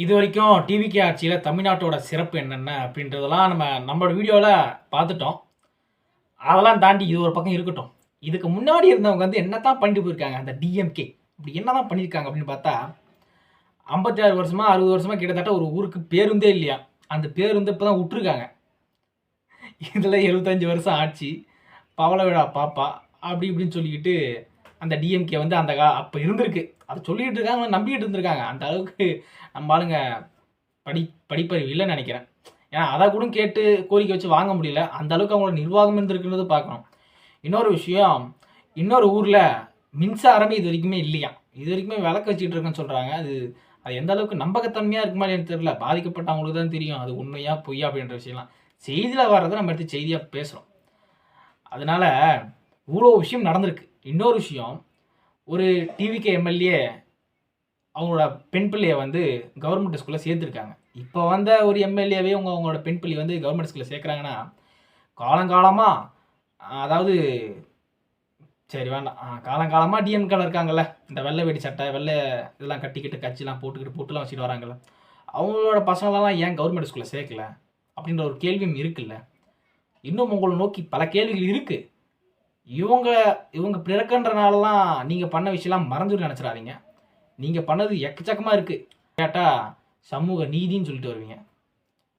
இது வரைக்கும் டிவிகே ஆட்சியில் தமிழ்நாட்டோட சிறப்பு என்னென்ன அப்படின்றதெல்லாம் நம்மளோட வீடியோவில் பார்த்துட்டோம். அதெல்லாம் தாண்டி இது ஒரு பக்கம் இருக்கட்டும். இதுக்கு முன்னாடி இருந்தவங்க வந்து என்னத்தான் பண்ணிட்டு போயிருக்காங்க, அந்த டிஎம்கே இப்படி என்னதான் பண்ணியிருக்காங்க அப்படின்னு பார்த்தா, 56 வருஷமா 60 வருஷமா கிட்டத்தட்ட ஒரு ஊருக்கு பேருந்தே இல்லையா. அந்த பேருந்து இப்போ தான் விட்டுருக்காங்க. இதில் 75 வருஷம் ஆட்சி, பவள விழா பாப்பா அப்படி இப்படின்னு சொல்லிக்கிட்டு அந்த டிஎம்கே வந்து அப்போ இருந்திருக்கு. அதை சொல்லிட்டு இருக்காங்க, நம்பிக்கிட்டு இருந்திருக்காங்க. அந்த அளவுக்கு நம்ம ஆளுங்க படிப்பறிவு இல்லைன்னு நினைக்கிறேன். ஏன்னா அதை கூட கேட்டு கோரிக்கை வச்சு வாங்க முடியல. அந்த அளவுக்கு அவங்களோட நிர்வாகம் இருந்திருக்குன்றது பார்க்கணும். இன்னொரு விஷயம், இன்னொரு ஊரில் மின்சாரமே இது வரைக்குமே இல்லையா. இது வரைக்குமே விளக்கு வச்சுட்டு இருக்குன்னு சொல்கிறாங்க. அது அது எந்த அளவுக்கு நம்பகத்தன்மையாக இருக்குமா இல்லைன்னு தெரியல. பாதிக்கப்பட்டவங்களுக்கு தான் தெரியும் அது உண்மையா பொய்யா அப்படின்ற விஷயம்லாம். செய்தியில் வர்றதை நம்ம எடுத்து செய்தியாக பேசுகிறோம். அதனால இவ்வளோ விஷயம் நடந்திருக்கு. இன்னொரு விஷயம், ஒரு டிவிகே எம்எல்ஏ அவங்களோட பெண் பிள்ளையை வந்து கவர்மெண்ட் ஸ்கூலில் சேர்த்துருக்காங்க. இப்போ வந்த ஒரு எம்எல்ஏவே அவங்களோட பெண் பிள்ளை வந்து கவர்மெண்ட் ஸ்கூலில் சேர்க்குறாங்கன்னா, காலங்காலமாக அதாவது சரி வேண்டாம், காலங்காலமாக டிஎம்கேல இருக்காங்கல்ல, இந்த வெள்ளை வெடி சட்டை வெள்ளை இதெல்லாம் கட்டிக்கிட்டு கட்சிலாம் போட்டுலாம் வச்சுட்டு வராங்கல்ல, அவங்களோட பசங்களெல்லாம் ஏன் கவர்மெண்ட் ஸ்கூலில் சேர்க்கல அப்படின்ற ஒரு கேள்வியும் இருக்குல்ல. இன்னும் உங்களை நோக்கி பல கேள்விகள் இருக்குது. இவங்க பிறக்கன்றனாலலாம் நீங்கள் பண்ண விஷயம்லாம் மறந்துட்டு நினச்சிடாதீங்க. நீங்கள் பண்ணது எக்கச்சக்கமாக இருக்குது. கேட்டால் சமூக நீதின்னு சொல்லிட்டு வருவீங்க.